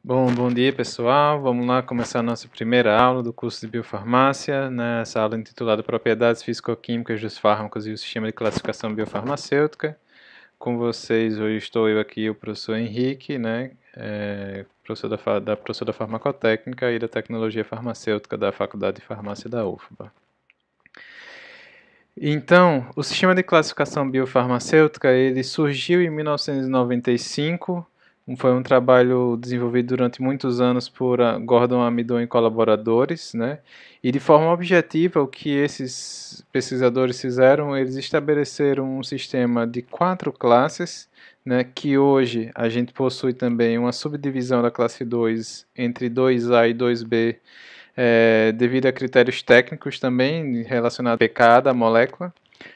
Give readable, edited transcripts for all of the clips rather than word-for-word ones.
Bom dia pessoal, vamos lá começar a nossa primeira aula do curso de Biofarmácia, nessa aula intitulada Propriedades Físico-Químicas dos Fármacos e o Sistema de Classificação Biofarmacêutica. Com vocês hoje estou eu aqui, o professor Henrique, professor da Farmacotécnica e da Tecnologia Farmacêutica da Faculdade de Farmácia da UFBA. Então, o Sistema de Classificação Biofarmacêutica, ele surgiu em 1995, foi um trabalho desenvolvido durante muitos anos por Gordon Amidon e colaboradores, né? E de forma objetiva, o que esses pesquisadores fizeram, eles estabeleceram um sistema de 4 classes, né? Que hoje a gente possui também uma subdivisão da classe 2 entre 2A e 2B, devido a critérios técnicos também relacionados ao pK da molécula.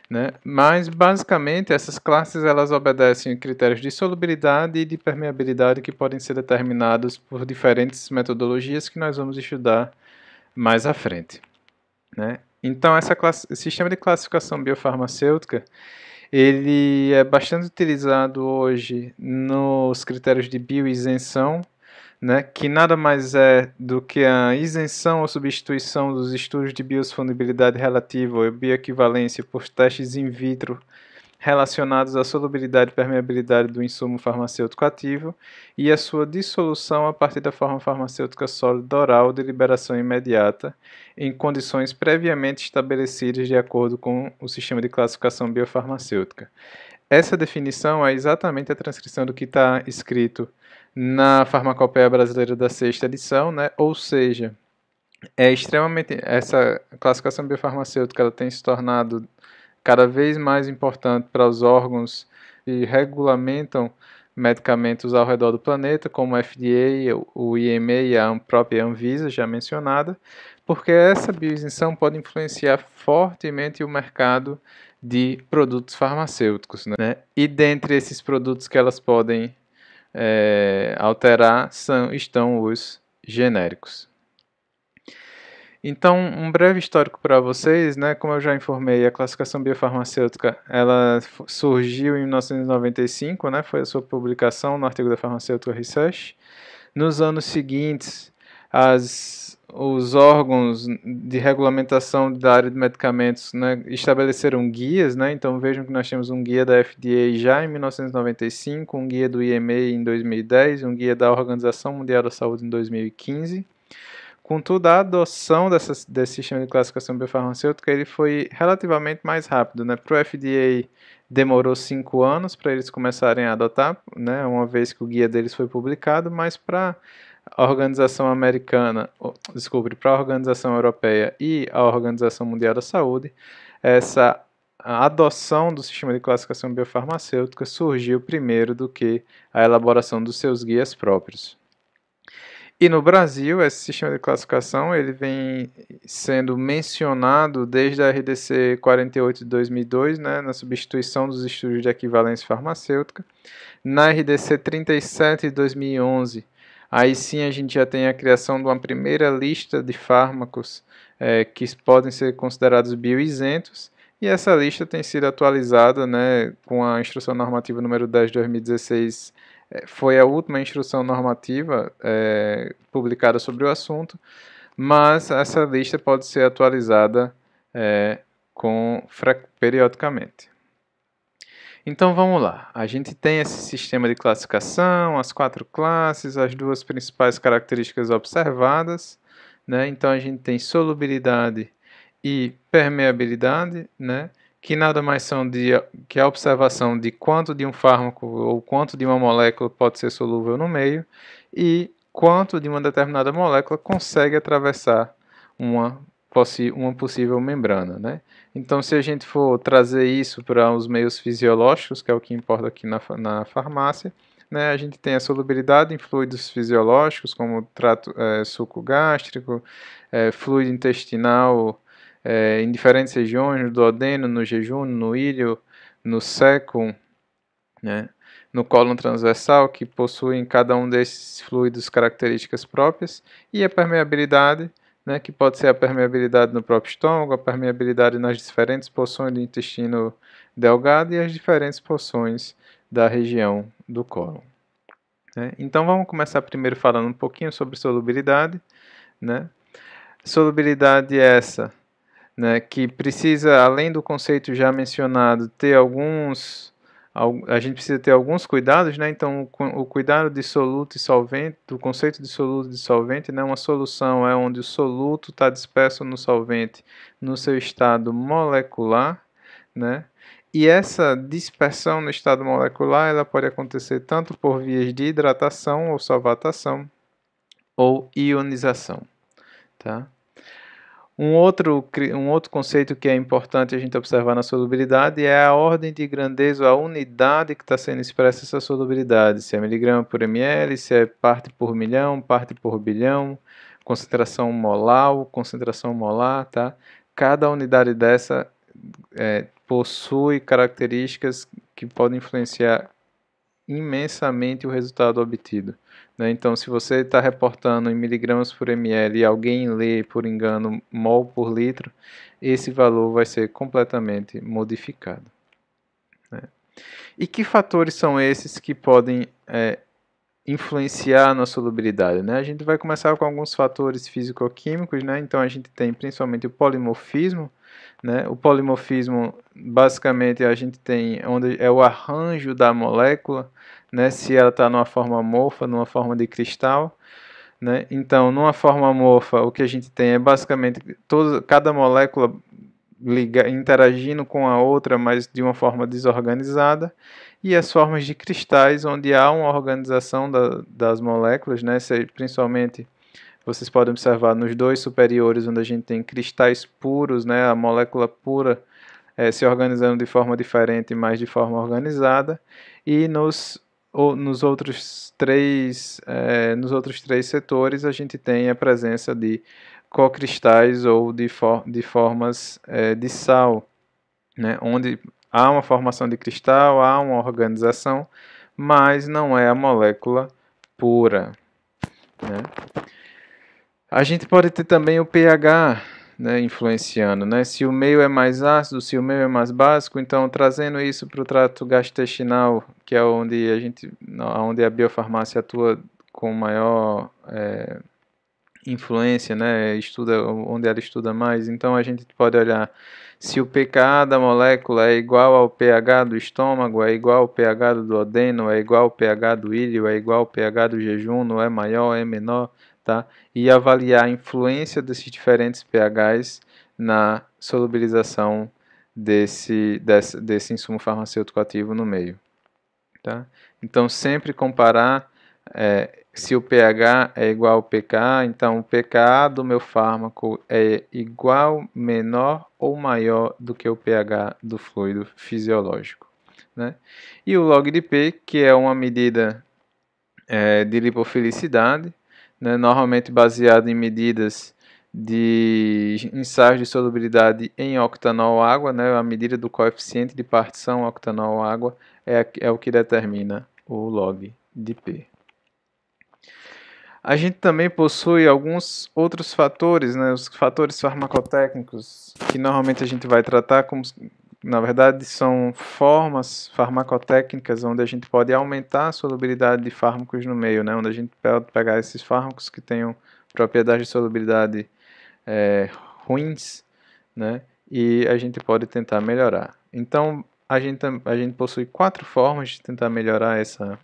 Né? Mas basicamente essas classes elas obedecem a critérios de solubilidade e de permeabilidade que podem ser determinados por diferentes metodologias que nós vamos estudar mais à frente. Né? Então esse sistema de classificação biofarmacêutica ele é bastante utilizado hoje nos critérios de bioisenção, né, que nada mais é do que a isenção ou substituição dos estudos de biodisponibilidade relativa ou bioequivalência por testes in vitro relacionados à solubilidade e permeabilidade do insumo farmacêutico ativo e a sua dissolução a partir da forma farmacêutica sólida oral de liberação imediata em condições previamente estabelecidas de acordo com o sistema de classificação biofarmacêutica. Essa definição é exatamente a transcrição do que está escrito na Farmacopeia Brasileira da 6ª edição, né? Ou seja, essa classificação biofarmacêutica ela tem se tornado cada vez mais importante para os órgãos que regulamentam medicamentos ao redor do planeta, como o FDA, o EMA e a própria Anvisa, já mencionada, porque essa bioisenção pode influenciar fortemente o mercado de produtos farmacêuticos, né? E dentre esses produtos que elas podem alterar estão os genéricos. Então, um breve histórico para vocês, né? Como eu já informei, a classificação biofarmacêutica ela surgiu em 1995, né? Foi a sua publicação no artigo da Pharmaceutical Research. Nos anos seguintes, os órgãos de regulamentação da área de medicamentos, né, estabeleceram guias, né? Então vejam que nós temos um guia da FDA já em 1995, um guia do EMA em 2010, um guia da Organização Mundial da Saúde em 2015. Contudo, a adoção desse sistema de classificação biofarmacêutica ele foi relativamente mais rápido, né? Para o FDA demorou 5 anos para eles começarem a adotar, né? Uma vez que o guia deles foi publicado, mas para a Organização Americana, para a Organização Europeia e a Organização Mundial da Saúde, a adoção do sistema de classificação biofarmacêutica surgiu primeiro do que a elaboração dos seus guias próprios. E no Brasil, esse sistema de classificação ele vem sendo mencionado desde a RDC 48 de 2002, né, na substituição dos estudos de equivalência farmacêutica. Na RDC 37 de 2011, aí sim a gente já tem a criação de uma primeira lista de fármacos que podem ser considerados bioisentos, e essa lista tem sido atualizada, né, com a Instrução Normativa número 10 de 2016, foi a última instrução normativa publicada sobre o assunto, mas essa lista pode ser atualizada periodicamente. Então vamos lá, a gente tem esse sistema de classificação, as 4 classes, as 2 principais características observadas, né? Então a gente tem solubilidade e permeabilidade, né? Que nada mais são que a observação de quanto de um fármaco ou quanto de uma molécula pode ser solúvel no meio e quanto de uma determinada molécula consegue atravessar uma possível membrana, né? Então, se a gente for trazer isso para os meios fisiológicos, que é o que importa aqui na farmácia, né, a gente tem a solubilidade em fluidos fisiológicos, como suco gástrico, fluido intestinal, em diferentes regiões, no duodeno, no jejum, no íleo, no sécum, né, no cólon transversal, que possuem cada um desses fluidos características próprias, e a permeabilidade, né, que pode ser a permeabilidade no próprio estômago, a permeabilidade nas diferentes porções do intestino delgado e as diferentes porções da região do cólon. né? Então vamos começar primeiro falando um pouquinho sobre solubilidade, né? Solubilidade é essa, né, que precisa, além do conceito já mencionado, ter a gente precisa ter alguns cuidados, né? Então, o cuidado de soluto e solvente, do conceito de soluto e de solvente, né? Uma solução é onde o soluto está disperso no solvente no seu estado molecular, né? E essa dispersão no estado molecular, ela pode acontecer tanto por vias de hidratação ou solvatação ou ionização, tá? Um outro conceito que é importante a gente observar na solubilidade é a ordem de grandeza, a unidade que está sendo expressa essa solubilidade, se é miligrama por ml, se é parte por milhão, parte por bilhão, concentração molar, tá? Cada unidade dessa possui características que podem influenciar imensamente o resultado obtido, né? Então, se você está reportando em miligramas por ml e alguém lê por engano mol por litro, esse valor vai ser completamente modificado, né? E que fatores são esses que podem influenciar na solubilidade, né? A gente vai começar com alguns fatores físico-químicos, né? Então a gente tem principalmente o polimorfismo, né? O polimorfismo, basicamente, a gente tem onde é o arranjo da molécula, né? Se ela está numa forma amorfa, numa forma de cristal, né? Então, numa forma amorfa, o que a gente tem é basicamente cada molécula interagindo com a outra, mas de uma forma desorganizada, e as formas de cristais, onde há uma organização das moléculas, né? Principalmente vocês podem observar nos dois superiores, onde a gente tem cristais puros, né? A molécula pura se organizando de forma diferente, mas de forma organizada, e nos outros três setores a gente tem a presença de cocristais ou de formas de sal, né, onde há uma formação de cristal, há uma organização, mas não é a molécula pura, né? A gente pode ter também o pH, né, influenciando, né? Se o meio é mais ácido, se o meio é mais básico, então trazendo isso para o trato gastrointestinal, que é onde a biofarmácia atua com maior influência, né? Onde ela estuda mais. Então a gente pode olhar se o pKa da molécula é igual ao pH do estômago, é igual ao pH do duodeno, é igual ao pH do íleo, é igual ao pH do jejum, é maior, é menor, tá? E avaliar a influência desses diferentes pHs na solubilização desse insumo farmacêutico ativo no meio, tá? Então sempre comparar se o pH é igual ao pKa, então o pKa do meu fármaco é igual, menor ou maior do que o pH do fluido fisiológico, né? E o log de P, que é uma medida de lipofilicidade, né, normalmente baseado em medidas de ensaios de solubilidade em octanol água, né, a medida do coeficiente de partição octanol água é o que determina o log de P. A gente também possui alguns outros fatores, né, os fatores farmacotécnicos, que normalmente a gente vai tratar como, na verdade, são formas farmacotécnicas onde a gente pode aumentar a solubilidade de fármacos no meio, né, onde a gente pode pegar esses fármacos que tenham propriedades de solubilidade ruins, né, e a gente pode tentar melhorar. Então, a gente possui 4 formas de tentar melhorar essa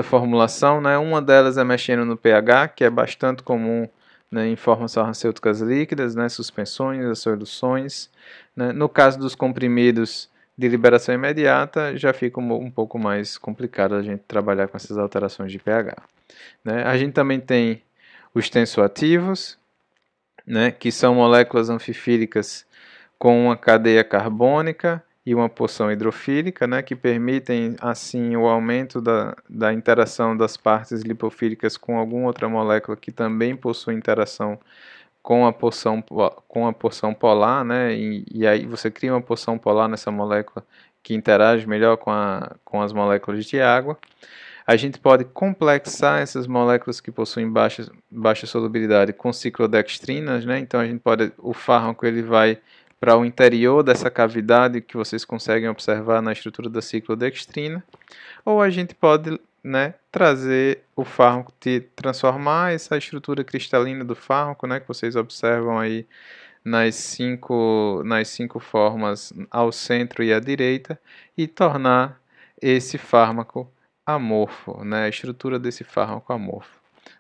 formulação, né? Uma delas é mexendo no pH, que é bastante comum, né, em formas farmacêuticas líquidas, né, suspensões, as soluções, né? No caso dos comprimidos de liberação imediata, já fica um pouco mais complicado a gente trabalhar com essas alterações de pH, né? A gente também tem os tensoativos, né, que são moléculas anfifílicas com uma cadeia carbônica e uma porção hidrofílica, né, que permitem, assim, o aumento da interação das partes lipofílicas com alguma outra molécula que também possui interação com a porção polar, né, e aí você cria uma porção polar nessa molécula que interage melhor com as moléculas de água. A gente pode complexar essas moléculas que possuem baixa solubilidade com ciclodextrinas, né, então o fármaco ele vai para o interior dessa cavidade que vocês conseguem observar na estrutura da ciclodextrina, ou a gente pode, né, trazer o fármaco, transformar essa estrutura cristalina do fármaco, né, que vocês observam aí nas cinco formas ao centro e à direita, e tornar esse fármaco amorfo, né, a estrutura desse fármaco amorfo.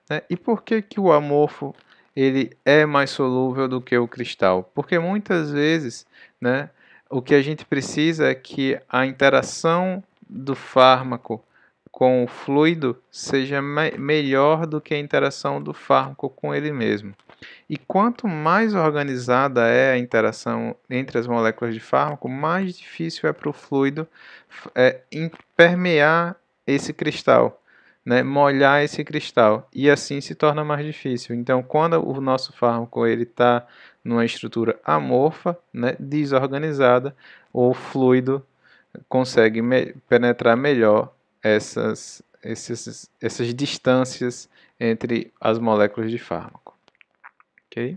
Né? E por que que o amorfo ele é mais solúvel do que o cristal? Porque muitas vezes, né, o que a gente precisa é que a interação do fármaco com o fluido seja melhor do que a interação do fármaco com ele mesmo. E quanto mais organizada é a interação entre as moléculas de fármaco, mais difícil é para o fluido permear esse cristal, né, molhar esse cristal, e assim se torna mais difícil. Então, quando o nosso fármaco está numa estrutura amorfa, né, desorganizada, o fluido consegue penetrar melhor essas distâncias entre as moléculas de fármaco. Okay?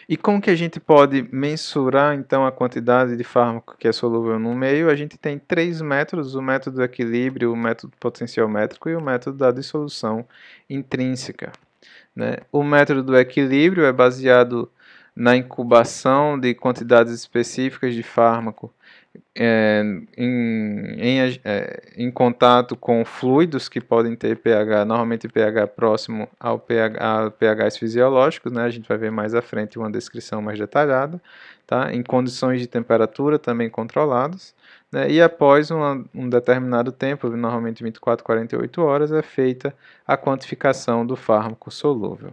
E como que a gente pode mensurar então a quantidade de fármaco que é solúvel no meio? A gente tem três métodos: o método do equilíbrio, o método potenciométrico e o método da dissolução intrínseca. Né? O método do equilíbrio é baseado na incubação de quantidades específicas de fármaco em contato com fluidos que podem ter pH, normalmente pH próximo ao pH, a pHs fisiológicos, né? A gente vai ver mais à frente uma descrição mais detalhada, tá? Em condições de temperatura também controladas, né? E após um determinado tempo, normalmente 24 a 48 horas, é feita a quantificação do fármaco solúvel.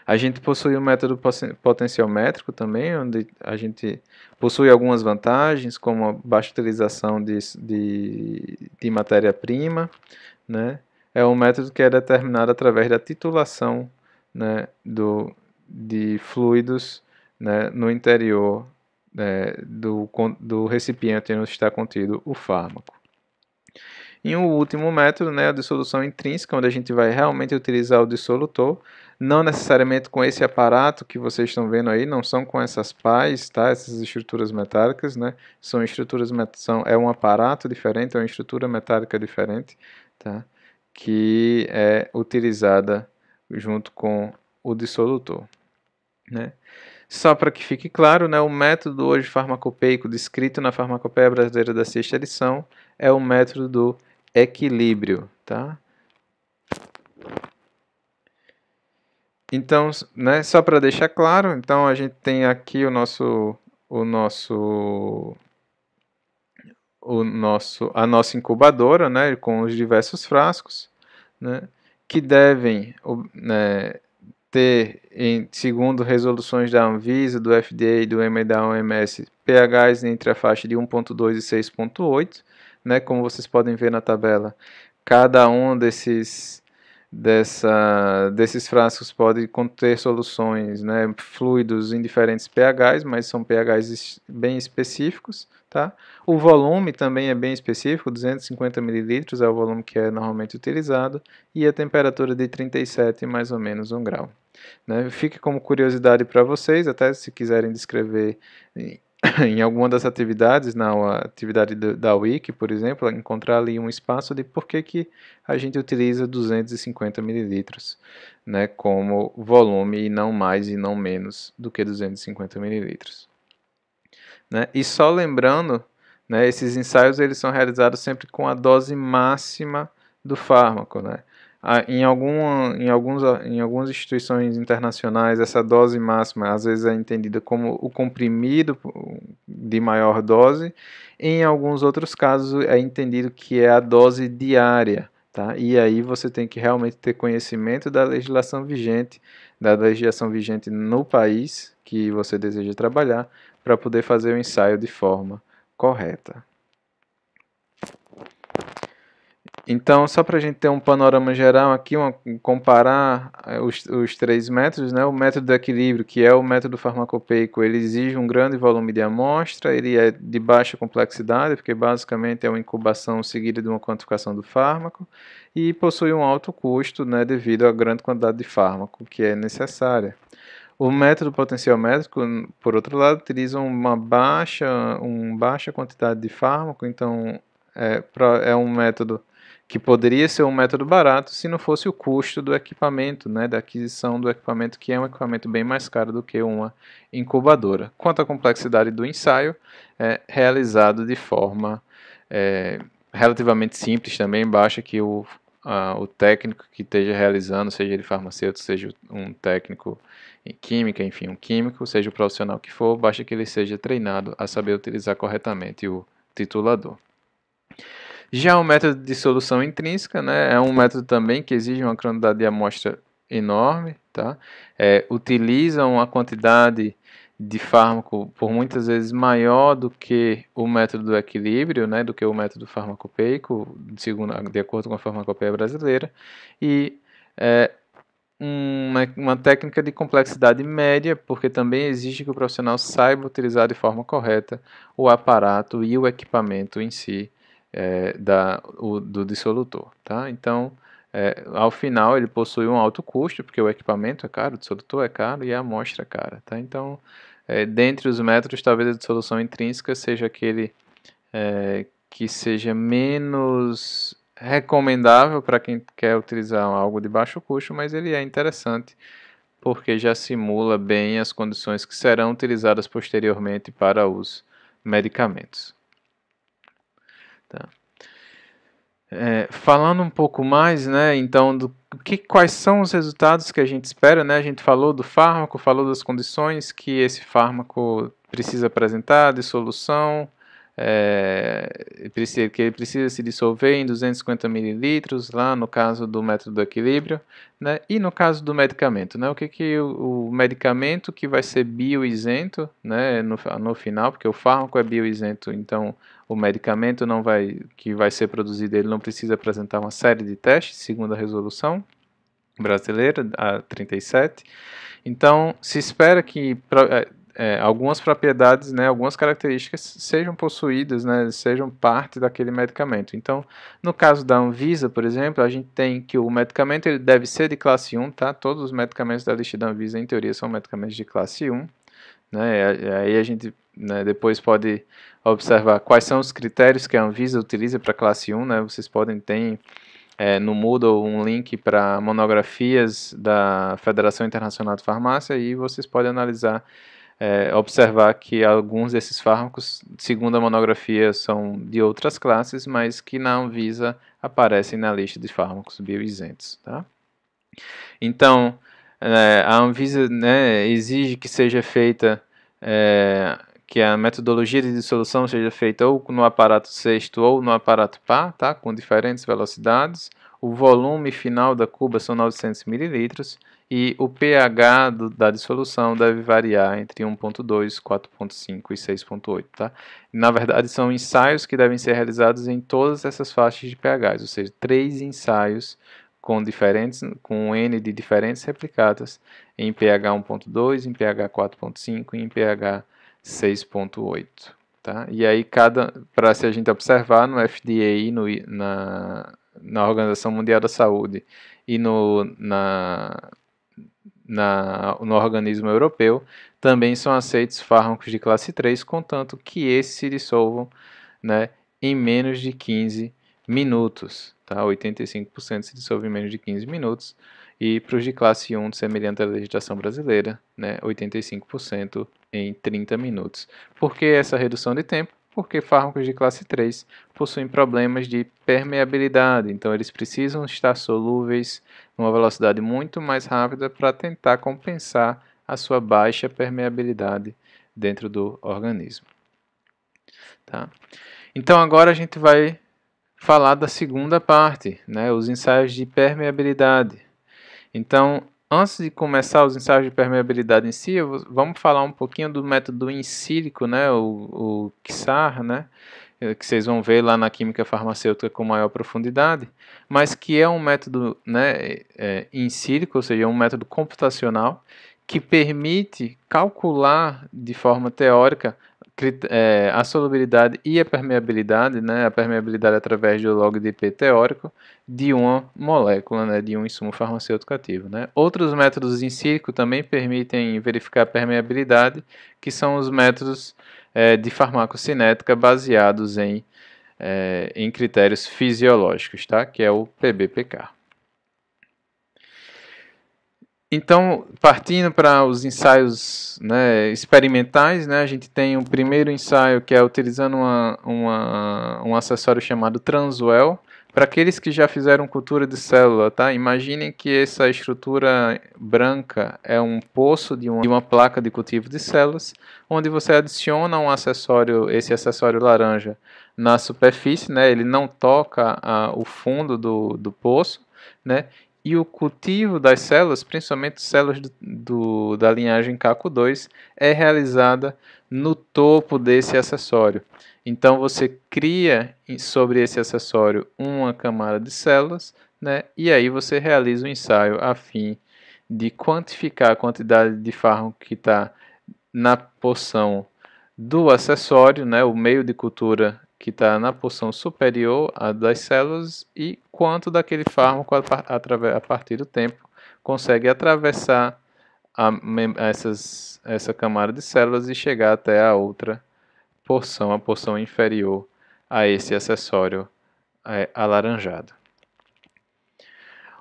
A gente possui um método potenciométrico também, onde a gente possui algumas vantagens, como a baixa utilização de matéria-prima, né? É um método que é determinado através da titulação, né, de fluidos, né, no interior do recipiente onde está contido o fármaco. E um último método, né, a dissolução intrínseca, onde a gente vai realmente utilizar o dissolutor, não necessariamente com esse aparato que vocês estão vendo aí, não são com essas pás, tá? Essas estruturas metálicas, né? É um aparato diferente, é uma estrutura metálica diferente, tá? Que é utilizada junto com o dissolutor, né? Só para que fique claro, né, o método hoje farmacopeico descrito na Farmacopeia Brasileira da Sexta Edição é o método do equilíbrio, tá? Então, né, só para deixar claro, então a gente tem aqui a nossa incubadora, né, com os diversos frascos, né, que devem, né, ter, segundo resoluções da Anvisa, do FDA e do EMA e da OMS, pHs entre a faixa de 1.2 e 6.8, né, como vocês podem ver na tabela, cada um desses frascos pode conter soluções, né, fluidos em diferentes pHs, mas são pHs bem específicos, tá? O volume também é bem específico, 250 ml é o volume que é normalmente utilizado, e a temperatura de 37 mais ou menos 1 grau. Né? Fique como curiosidade para vocês, até se quiserem descrever em alguma das atividades, na atividade da Wiki, por exemplo, encontrar ali um espaço de por que a gente utiliza 250 ml, né, como volume, e não mais e não menos do que 250 ml. Né? E só lembrando, né, esses ensaios eles são realizados sempre com a dose máxima do fármaco, né? Em algumas instituições internacionais, essa dose máxima às vezes é entendida como o comprimido de maior dose. Em alguns outros casos é entendido que é a dose diária. Tá? E aí você tem que realmente ter conhecimento da legislação vigente no país que você deseja trabalhar, para poder fazer o ensaio de forma correta. Então, só para a gente ter um panorama geral aqui, comparar os três métodos, né? O método do equilíbrio, que é o método farmacopeico, ele exige um grande volume de amostra, ele é de baixa complexidade, porque basicamente é uma incubação seguida de uma quantificação do fármaco, e possui um alto custo, né, devido à grande quantidade de fármaco que é necessária. O método potenciométrico, por outro lado, utiliza uma baixa quantidade de fármaco, então é um método que poderia ser um método barato se não fosse o custo do equipamento, né, da aquisição do equipamento, que é um equipamento bem mais caro do que uma incubadora. Quanto à complexidade do ensaio, é realizado de forma relativamente simples também, basta que o técnico que esteja realizando, seja ele farmacêutico, seja um técnico em química, enfim, um químico, seja o profissional que for, basta que ele seja treinado a saber utilizar corretamente o titulador. Já o método de solução intrínseca, né, é um método também que exige uma quantidade de amostra enorme, tá? Utiliza uma quantidade de fármaco por muitas vezes maior do que o método do equilíbrio, né, do que o método farmacopeico, de acordo com a farmacopeia brasileira, e uma técnica de complexidade média, porque também exige que o profissional saiba utilizar de forma correta o aparato e o equipamento em si do dissolutor. Tá? Então, ao final, ele possui um alto custo, porque o equipamento é caro, o dissolutor é caro e a amostra é cara. Tá? Então, dentre os métodos, talvez a dissolução intrínseca seja aquele que seja menos recomendável para quem quer utilizar algo de baixo custo, mas ele é interessante porque já simula bem as condições que serão utilizadas posteriormente para os medicamentos. Tá. Falando um pouco mais, né, então, quais são os resultados que a gente espera, né? A gente falou do fármaco, falou das condições que esse fármaco precisa apresentar, de solução, que ele precisa se dissolver em 250 mililitros, lá no caso do método do equilíbrio, né? E no caso do medicamento, né? O que o medicamento que vai ser bioisento, né, no final, porque o fármaco é bioisento, então o medicamento que vai ser produzido, ele não precisa apresentar uma série de testes, segundo a resolução brasileira, a 37. Então, se espera que algumas propriedades, né, algumas características sejam possuídas, né, sejam parte daquele medicamento. Então, no caso da Anvisa, por exemplo, a gente tem que o medicamento ele deve ser de classe 1, tá? Todos os medicamentos da lista da Anvisa, em teoria, são medicamentos de classe 1. Né? Aí a gente, né, depois pode observar quais são os critérios que a Anvisa utiliza para classe 1. Né? Vocês podem ter no Moodle um link para monografias da Federação Internacional de Farmácia e vocês podem analisar, observar que alguns desses fármacos, segundo a monografia, são de outras classes, mas que na Anvisa aparecem na lista de fármacos bioisentos. Tá? Então, a Anvisa, né, exige que seja feita, que a metodologia de dissolução seja feita ou no aparato sexto ou no aparato par, tá, com diferentes velocidades. O volume final da cuba são 900 mililitros e o pH da dissolução deve variar entre 1.2, 4.5 e 6.8. Tá? Na verdade, são ensaios que devem ser realizados em todas essas faixas de pHs, ou seja, 3 ensaios com N de diferentes replicadas em pH 1.2, em pH 4.5 e em pH 6.8. Tá? E aí, para se a gente observar no FDA, na Organização Mundial da Saúde e no organismo europeu, também são aceitos fármacos de classe 3, contanto que esses se dissolvam, né, em menos de 15 minutos. Tá? 85% se dissolve em menos de 15 minutos. E para os de classe 1, semelhante à legislação brasileira, né, 85% em 30 minutos. Por que essa redução de tempo? Porque fármacos de classe 3 possuem problemas de permeabilidade, então eles precisam estar solúveis numa velocidade muito mais rápida para tentar compensar a sua baixa permeabilidade dentro do organismo. Tá? Então agora a gente vai falar da segunda parte, né, os ensaios de permeabilidade. Então, antes de começar os ensaios de permeabilidade em si, vamos falar um pouquinho do método in silico, né, o XAR, né, que vocês vão ver lá na química farmacêutica com maior profundidade, mas que é um método, né, in silico, ou seja, um método computacional que permite calcular de forma teórica a solubilidade e a permeabilidade, né, a permeabilidade através do log de P teórico de uma molécula, né, de um insumo farmacêutico ativo. Né. Outros métodos in silico também permitem verificar a permeabilidade, que são os métodos de farmacocinética baseados em critérios fisiológicos, tá, que é o PBPK. Então, partindo para os ensaios, né, experimentais, né, a gente tem o primeiro ensaio que é utilizando um acessório chamado Transwell. Para aqueles que já fizeram cultura de célula, tá? Imaginem que essa estrutura branca é um poço de uma placa de cultivo de células, onde você adiciona esse acessório laranja na superfície, né? Ele não toca o fundo do poço, né? E o cultivo das células, principalmente células da linhagem Caco2, é realizada no topo desse acessório. Então você cria sobre esse acessório uma camada de células, né? E aí você realiza o ensaio a fim de quantificar a quantidade de fármaco que está na porção do acessório, né? O meio de cultura que está na porção superior à das células e quanto daquele fármaco a partir do tempo consegue atravessar essa camada de células e chegar até a outra porção, a porção inferior a esse acessório alaranjado.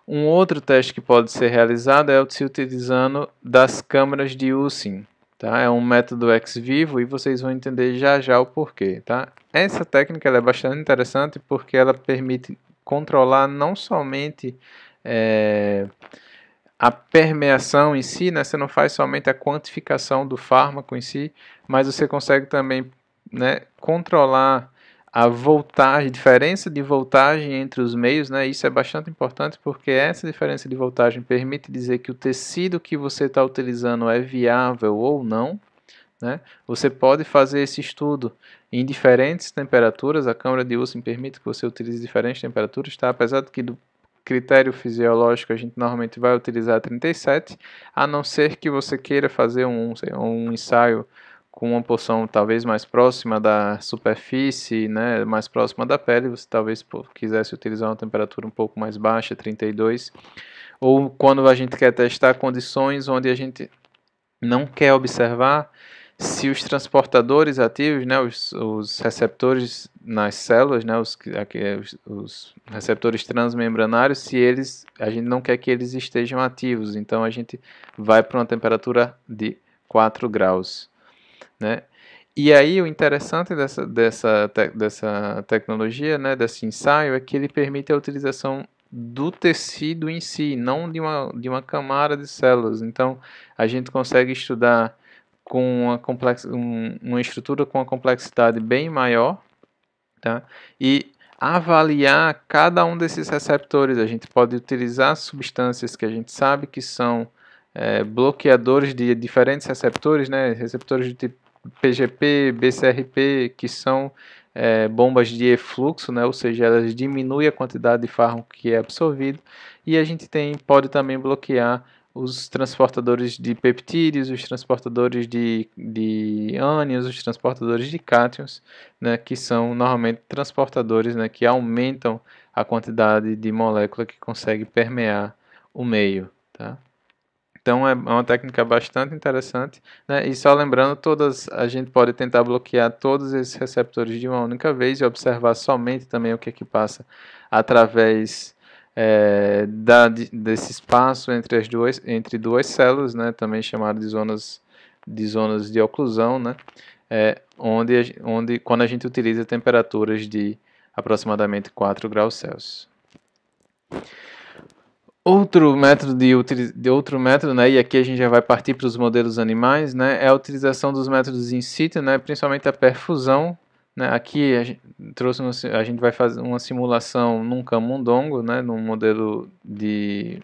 Um outro teste que pode ser realizado é se utilizando das câmaras de Using. Tá? É um método ex vivo e vocês vão entender já já o porquê. Tá? Essa técnica ela é bastante interessante porque ela permite controlar não somente a permeação em si, né? Você não faz somente a quantificação do fármaco em si, mas você consegue também, né, controlar a voltagem, diferença de voltagem entre os meios, né? Isso é bastante importante porque essa diferença de voltagem permite dizer que o tecido que você está utilizando é viável ou não, né? Você pode fazer esse estudo em diferentes temperaturas. A câmara de Using permite que você utilize diferentes temperaturas, tá? Apesar de que do critério fisiológico a gente normalmente vai utilizar 37, a não ser que você queira fazer um ensaio com uma porção talvez mais próxima da superfície, né, mais próxima da pele, você talvez quisesse utilizar uma temperatura um pouco mais baixa, 32, ou quando a gente quer testar condições onde a gente não quer observar se os transportadores ativos, né, os receptores nas células, né, os receptores transmembranários, a gente não quer que eles estejam ativos, então a gente vai para uma temperatura de 4 graus. Né? E aí o interessante dessa tecnologia, né, desse ensaio, é que ele permite a utilização do tecido em si, não de uma camada de células. Então a gente consegue estudar com uma estrutura com uma complexidade bem maior, tá? E avaliar cada um desses receptores. A gente pode utilizar substâncias que a gente sabe que são bloqueadores de diferentes receptores, né? Receptores de tipo PGP, BCRP, que são bombas de efluxo, né? Ou seja, elas diminuem a quantidade de fármaco que é absorvido, e a gente pode também bloquear os transportadores de peptídeos, os transportadores de ânions, os transportadores de cátions, né, que são normalmente transportadores, né, que aumentam a quantidade de molécula que consegue permear o meio. Tá? Então é uma técnica bastante interessante, né? E só lembrando, a gente pode tentar bloquear todos esses receptores de uma única vez e observar somente também o que é que passa através desse espaço entre duas células, né? Também chamado de zonas de oclusão, né? Onde quando a gente utiliza temperaturas de aproximadamente 4 graus Celsius. Outro método, né, e aqui a gente já vai partir para os modelos animais, né, é a utilização dos métodos in situ, né, principalmente a perfusão. Né, aqui a gente vai fazer uma simulação num camundongo, né, num modelo de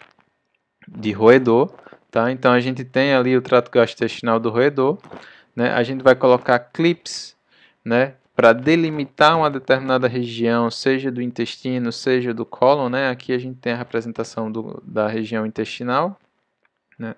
roedor. Tá? Então a gente tem ali o trato gastrointestinal do roedor. Né, a gente vai colocar clips, né, para delimitar uma determinada região, seja do intestino, seja do cólon, né? Aqui a gente tem a representação da região intestinal, né?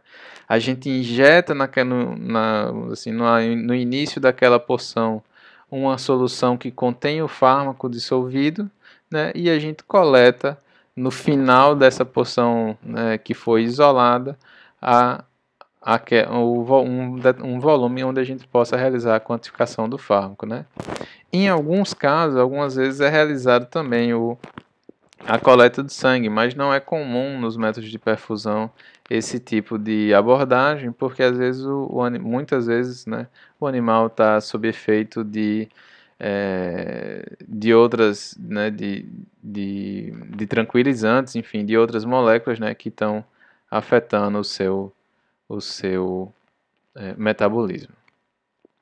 A gente injeta no início daquela porção uma solução que contém o fármaco dissolvido, né? E a gente coleta no final dessa porção, né, que foi isolada um volume onde a gente possa realizar a quantificação do fármaco, né? Em alguns casos, algumas vezes é realizado também a coleta de sangue, mas não é comum nos métodos de perfusão esse tipo de abordagem, porque às vezes muitas vezes, né, o animal está sob efeito de outras, né, de tranquilizantes, enfim, de outras moléculas, né, que estão afetando o seu metabolismo.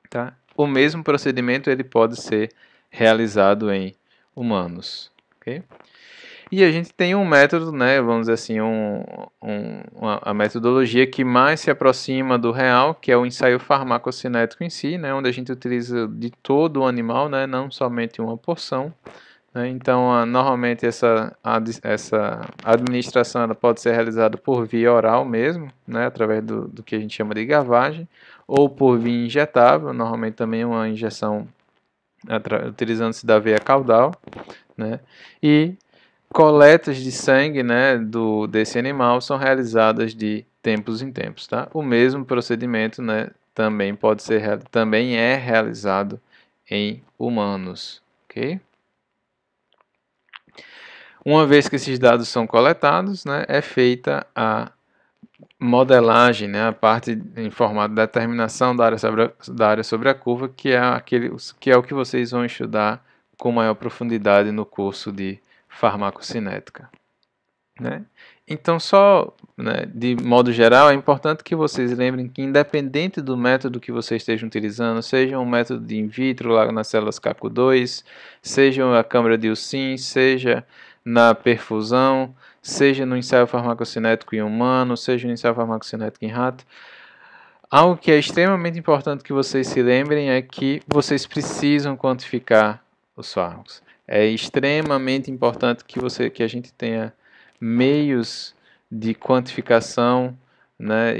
Tá? O mesmo procedimento ele pode ser realizado em humanos. Okay? E a gente tem um método, né, vamos dizer assim, a metodologia que mais se aproxima do real, que é o ensaio farmacocinético em si, né, onde a gente utiliza de todo o animal, né, não somente uma porção. Né, então, normalmente essa administração ela pode ser realizada por via oral mesmo, né, através do que a gente chama de gavagem, ou por via injetável, normalmente também uma injeção utilizando-se da veia caudal, né, e coletas de sangue, né, desse animal são realizadas de tempos em tempos, tá? O mesmo procedimento, né, também é realizado em humanos, ok? Uma vez que esses dados são coletados, né, é feita a modelagem, né, a parte em formato de determinação da área sobre a curva, que é o que vocês vão estudar com maior profundidade no curso de farmacocinética. Né? Então, né, de modo geral, é importante que vocês lembrem que, independente do método que vocês estejam utilizando, seja um método de in vitro lá nas células CACU2, seja a câmara de Usim, seja na perfusão, seja no ensaio farmacocinético em humano, seja no ensaio farmacocinético em rato, algo que é extremamente importante que vocês se lembrem é que vocês precisam quantificar os fármacos. É extremamente importante que a gente tenha meios de quantificação, né,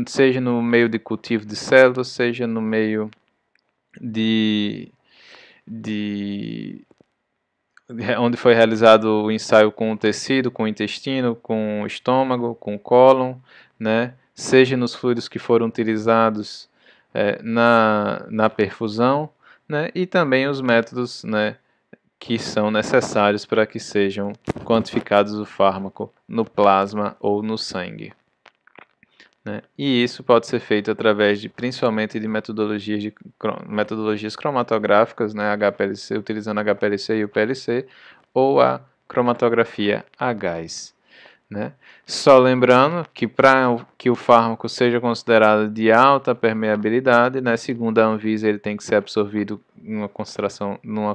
seja no meio de cultivo de células, seja no meio de onde foi realizado o ensaio com o tecido, com o intestino, com o estômago, com o cólon, né, seja nos fluidos que foram utilizados na perfusão, né, e também os métodos, né, que são necessários para que sejam quantificados o fármaco no plasma ou no sangue. Né? E isso pode ser feito através principalmente de metodologias cromatográficas, né, HPLC, utilizando HPLC e o PLC, ou a cromatografia a gás. Né? Só lembrando que para que o fármaco seja considerado de alta permeabilidade, né, segundo a Anvisa, ele tem que ser absorvido numa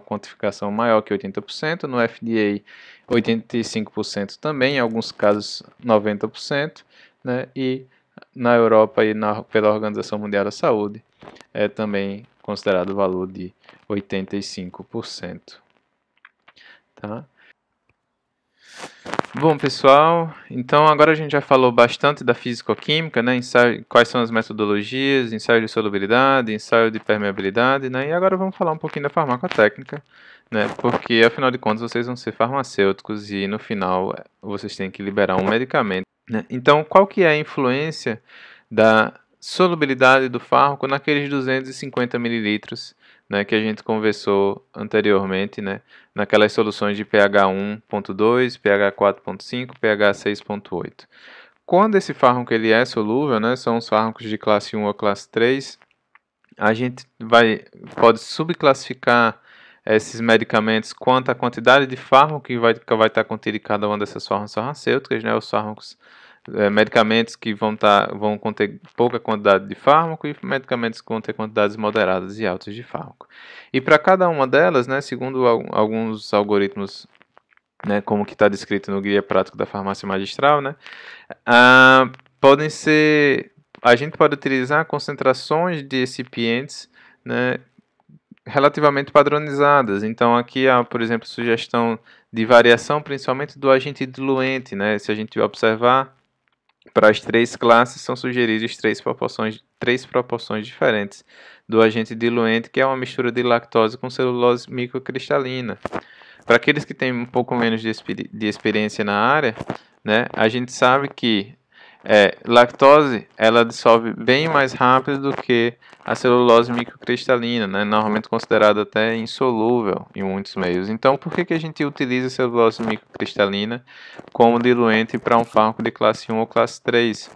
quantificação maior que 80%, no FDA 85% também, em alguns casos 90%, né, e na Europa e pela Organização Mundial da Saúde é também considerado o valor de 85%. Tá? Bom, pessoal, então agora a gente já falou bastante da físico-química, né, quais são as metodologias, ensaio de solubilidade, ensaio de permeabilidade, né, e agora vamos falar um pouquinho da farmacotécnica, né, porque afinal de contas vocês vão ser farmacêuticos e no final vocês têm que liberar um medicamento. Né? Então, qual que é a influência da solubilidade do fármaco naqueles 250 mililitros, né, que a gente conversou anteriormente, né, naquelas soluções de pH 1.2, pH 4.5, pH 6.8. Quando esse fármaco ele é solúvel, né, são os fármacos de classe 1 ou classe 3, a gente pode subclassificar esses medicamentos quanto à quantidade de fármaco que vai estar contido em cada uma dessas formas farmacêuticas, né, os fármacos medicamentos que vão conter pouca quantidade de fármaco e medicamentos que vão ter quantidades moderadas e altas de fármaco. E para cada uma delas, né, segundo alguns algoritmos, né, como que está descrito no Guia Prático da Farmácia Magistral, né, a gente pode utilizar concentrações de excipientes, né, relativamente padronizadas. Então aqui há, por exemplo, sugestão de variação principalmente do agente diluente, né, se a gente observar Para as três classes são sugeridas três proporções diferentes do agente diluente, que é uma mistura de lactose com celulose microcristalina. Para aqueles que têm um pouco menos de experiência na área, né, a gente sabe que lactose ela dissolve bem mais rápido do que a celulose microcristalina, né, normalmente considerada até insolúvel em muitos meios. Então, por que a gente utiliza a celulose microcristalina como diluente para um fármaco de classe 1 ou classe 3?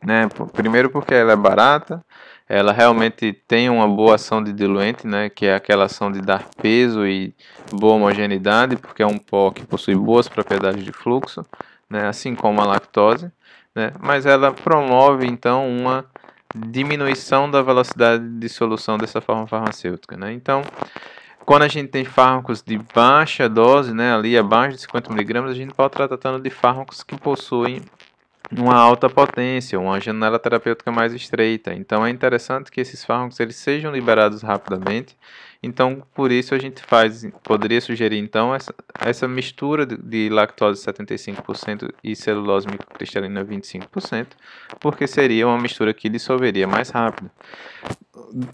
Né? Primeiro porque ela é barata, ela realmente tem uma boa ação de diluente, né? Que é aquela ação de dar peso e boa homogeneidade, porque é um pó que possui boas propriedades de fluxo, né? Assim como a lactose, né? Mas ela promove então uma diminuição da velocidade de dissolução dessa forma farmacêutica, né? Então, quando a gente tem fármacos de baixa dose, né, ali abaixo de 50 miligramas, a gente pode estar tratando de fármacos que possuem uma alta potência, uma janela terapêutica mais estreita. Então é interessante que esses fármacos eles sejam liberados rapidamente. Então por isso a gente poderia sugerir então essa mistura de lactose 75% e celulose microcristalina 25%, porque seria uma mistura que dissolveria mais rápido.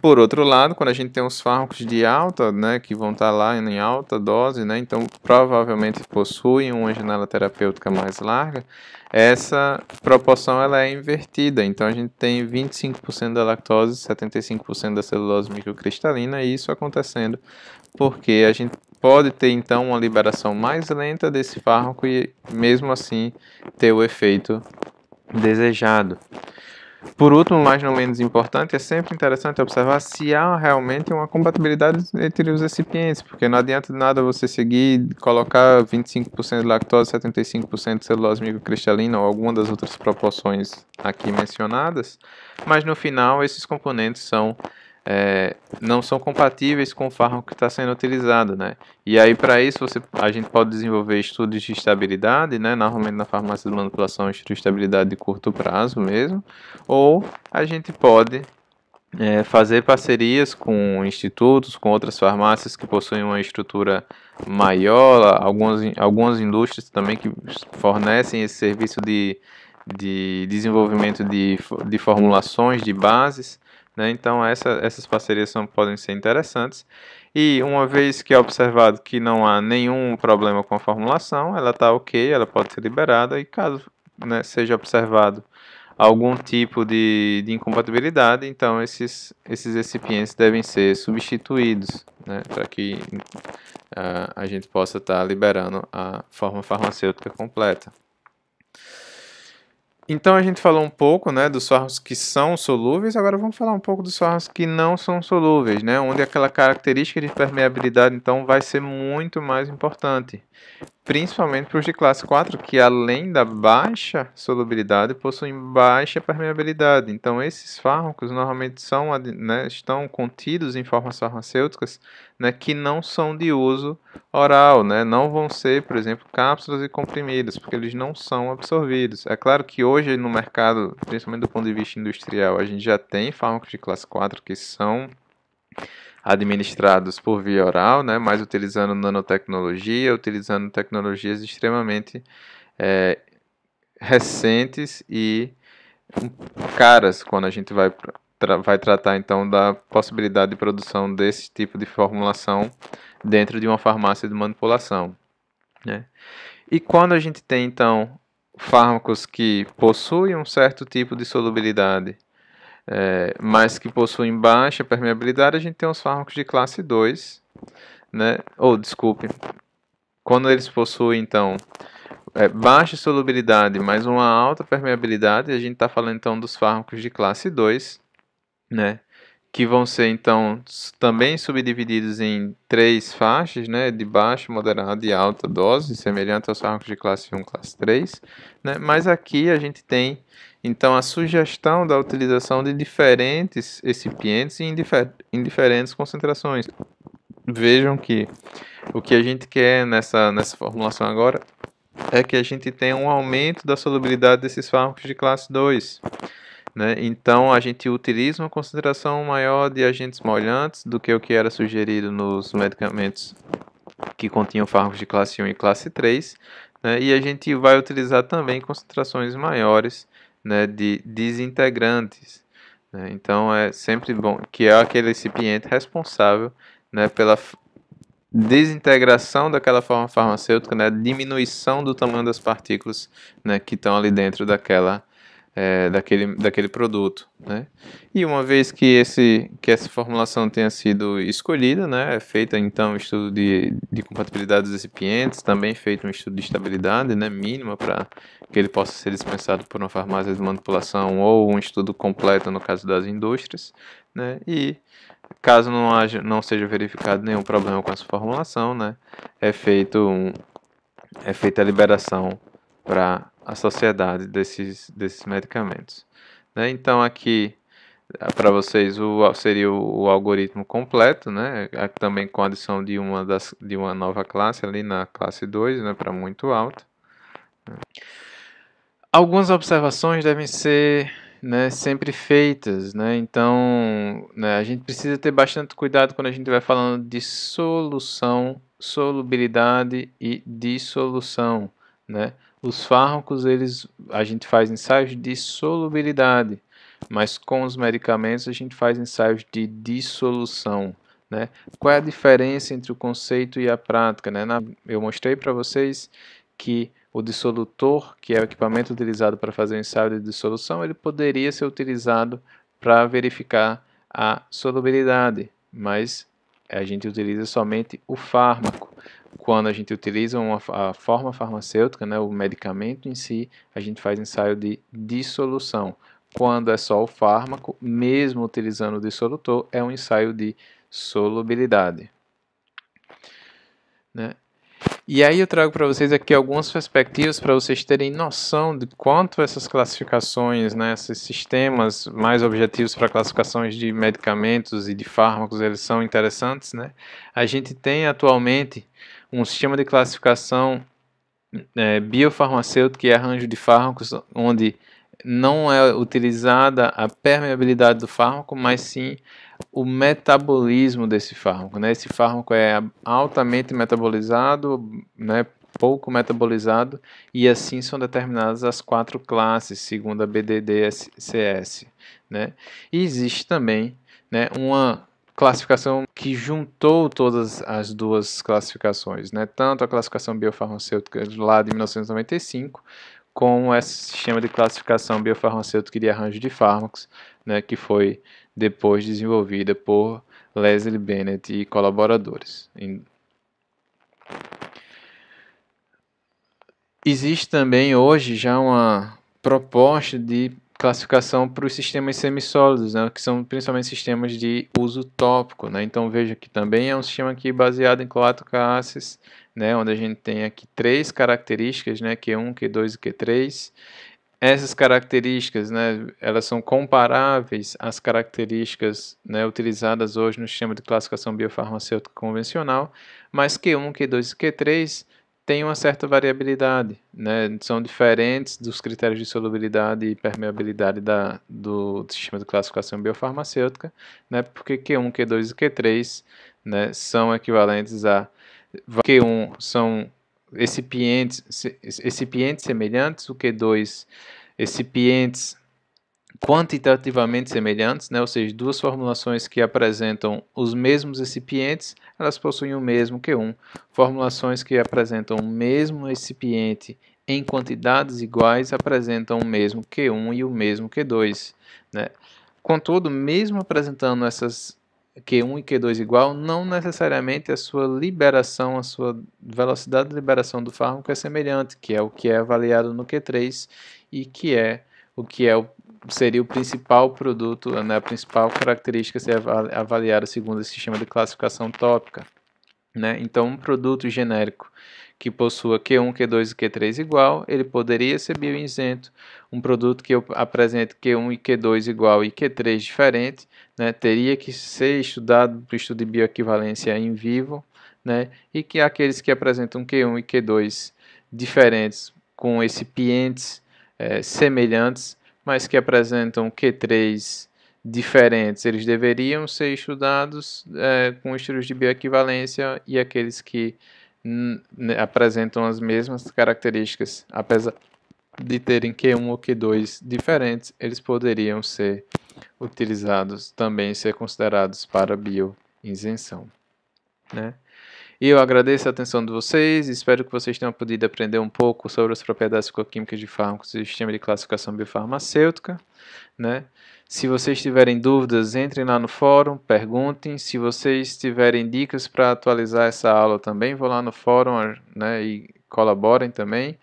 Por outro lado, quando a gente tem os fármacos de alta, né, que vão estar lá em alta dose, né, então provavelmente possuem uma janela terapêutica mais larga, essa proporção ela é invertida. Então a gente tem 25% da lactose, 75% da celulose microcristalina, e isso acontecendo porque a gente pode ter então uma liberação mais lenta desse fármaco e mesmo assim ter o efeito desejado. Por último, mas não menos importante, é sempre interessante observar se há realmente uma compatibilidade entre os recipientes, porque não adianta nada você seguir, colocar 25% de lactose, 75% de celulose microcristalina ou alguma das outras proporções aqui mencionadas, mas no final esses componentes não são compatíveis com o fármaco que está sendo utilizado, né? E aí, para isso, a gente pode desenvolver estudos de estabilidade, né? Normalmente na farmácia de manipulação, estudo de estabilidade de curto prazo mesmo, ou a gente pode fazer parcerias com institutos, com outras farmácias que possuem uma estrutura maior, algumas indústrias também que fornecem esse serviço de desenvolvimento de formulações, de bases, né? Então essas parcerias podem ser interessantes. E uma vez que é observado que não há nenhum problema com a formulação, ela está ok, ela pode ser liberada, e caso, né, seja observado algum tipo de incompatibilidade, então esses recipientes devem ser substituídos, né, para que a gente possa estar liberando a forma farmacêutica completa. Então a gente falou um pouco, né, dos fármacos que são solúveis, agora vamos falar um pouco dos fármacos que não são solúveis, né, onde aquela característica de permeabilidade então vai ser muito mais importante. Principalmente para os de classe 4, que além da baixa solubilidade, possuem baixa permeabilidade. Então, esses fármacos normalmente estão contidos em formas farmacêuticas, né, que não são de uso oral, né, não vão ser, por exemplo, cápsulas e comprimidos, porque eles não são absorvidos. É claro que hoje no mercado, principalmente do ponto de vista industrial, a gente já tem fármacos de classe 4 que são administrados por via oral, né, mas utilizando nanotecnologia, utilizando tecnologias extremamente recentes e caras quando a gente vai tratar então da possibilidade de produção desse tipo de formulação dentro de uma farmácia de manipulação, né? E quando a gente tem então fármacos que possuem um certo tipo de solubilidade, mas que possuem baixa permeabilidade, a gente tem os fármacos de classe 2, né? Desculpe, quando eles possuem, então, baixa solubilidade, mas uma alta permeabilidade, a gente está falando, então, dos fármacos de classe 2, né? Que vão ser, então, também subdivididos em três faixas, né? De baixa, moderada e alta dose, semelhante aos fármacos de classe 1 e classe 3, né? Mas aqui a gente tem então a sugestão da utilização de diferentes recipientes em diferentes concentrações. Vejam que o que a gente quer nessa formulação agora é que a gente tenha um aumento da solubilidade desses fármacos de classe 2. Né? Então a gente utiliza uma concentração maior de agentes molhantes do que o que era sugerido nos medicamentos que continham fármacos de classe 1 e classe 3, né, e a gente vai utilizar também concentrações maiores, né, de desintegrantes, né. Então é sempre bom que é aquele recipiente responsável, né, pela desintegração daquela forma farmacêutica, né, diminuição do tamanho das partículas, né, que estão ali dentro daquele produto, né? E uma vez que essa formulação tenha sido escolhida, né, é feita então um estudo de compatibilidade dos recipientes, também feito um estudo de estabilidade, né, mínima para que ele possa ser dispensado por uma farmácia de manipulação ou um estudo completo no caso das indústrias, né? E caso não seja verificado nenhum problema com essa formulação, né, é feita a liberação para a sociedade desses medicamentos, né? Então aqui para vocês seria o algoritmo completo, né? Também com a adição de uma nova classe ali na classe 2, né, para muito alta. Algumas observações devem ser, né, sempre feitas, né? Então, né, a gente precisa ter bastante cuidado quando a gente vai falando de solução, solubilidade e dissolução, né? Os fármacos, a gente faz ensaios de solubilidade, mas com os medicamentos a gente faz ensaios de dissolução, né? Qual é a diferença entre o conceito e a prática, né? Eu mostrei para vocês que o dissolutor, que é o equipamento utilizado para fazer o ensaio de dissolução, ele poderia ser utilizado para verificar a solubilidade, mas a gente utiliza somente o fármaco. Quando a gente utiliza a forma farmacêutica, né, o medicamento em si, a gente faz ensaio de dissolução. Quando é só o fármaco, mesmo utilizando o dissolutor, é um ensaio de solubilidade, né? E aí eu trago para vocês aqui algumas perspectivas para vocês terem noção de quanto essas classificações, né, esses sistemas mais objetivos para classificações de medicamentos e de fármacos, eles são interessantes, né? A gente tem atualmente um sistema de classificação biofarmacêutico e arranjo de fármacos, onde não é utilizada a permeabilidade do fármaco, mas sim o metabolismo desse fármaco, né? Esse fármaco é altamente metabolizado, né? Pouco metabolizado, e assim são determinadas as 4 classes, segundo a BDDSCS, né? E existe também, né, uma classificação que juntou todas as duas classificações, né? Tanto a classificação biofarmacêutica lá de 1995, como esse sistema de classificação biofarmacêutica de arranjo de fármacos, né, que foi depois desenvolvida por Leslie Bennett e colaboradores. Existe também hoje já uma proposta de classificação para os sistemas semissólidos, né, que são principalmente sistemas de uso tópico, né? Então veja que também é um sistema aqui baseado em cloato-classes, né, onde a gente tem aqui 3 características, né, Q1, Q2 e Q3. Essas características, né, elas são comparáveis às características, né, utilizadas hoje no sistema de classificação biofarmacêutica convencional, mas Q1, Q2 e Q3 têm uma certa variabilidade, né, são diferentes dos critérios de solubilidade e permeabilidade do sistema de classificação biofarmacêutica, né, porque Q1, Q2 e Q3, né, são equivalentes a Q1 são recipientes semelhantes, o Q2 recipientes quantitativamente semelhantes, né? Ou seja, duas formulações que apresentam os mesmos recipientes, elas possuem o mesmo Q1. Formulações que apresentam o mesmo recipiente em quantidades iguais apresentam o mesmo Q1 e o mesmo Q2, né? Contudo, mesmo apresentando essas Q1 e Q2 igual, não necessariamente a sua liberação, a sua velocidade de liberação do fármaco é semelhante, que é o que é avaliado no Q3 e que é o que seria o principal produto, né, a principal característica a ser avaliada segundo esse sistema de classificação tópica, né? Então, um produto genérico que possua Q1, Q2 e Q3 igual, ele poderia ser bioisento. Um produto que apresente Q1 e Q2 igual e Q3 diferente, né, teria que ser estudado para o estudo de bioequivalência em vivo, né, e que aqueles que apresentam Q1 e Q2 diferentes, com recipientes semelhantes, mas que apresentam Q3 diferentes, eles deveriam ser estudados com estudos de bioequivalência, e aqueles que apresentam as mesmas características, apesar de terem Q1 ou Q2 diferentes, eles poderiam ser utilizados, também ser considerados para bioisenção, né? E eu agradeço a atenção de vocês, espero que vocês tenham podido aprender um pouco sobre as propriedades físico-químicas de fármacos e sistema de classificação biofarmacêutica, né? Se vocês tiverem dúvidas, entrem lá no fórum, perguntem. Se vocês tiverem dicas para atualizar essa aula também, vão lá no fórum, né, e colaborem também,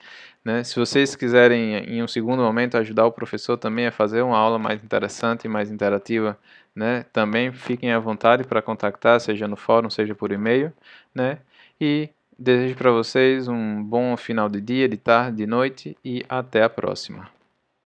né? Se vocês quiserem, em um segundo momento, ajudar o professor também a fazer uma aula mais interessante e mais interativa, né, também fiquem à vontade para contactar, seja no fórum, seja por e-mail, né? E desejo para vocês um bom final de dia, de tarde, de noite e até a próxima.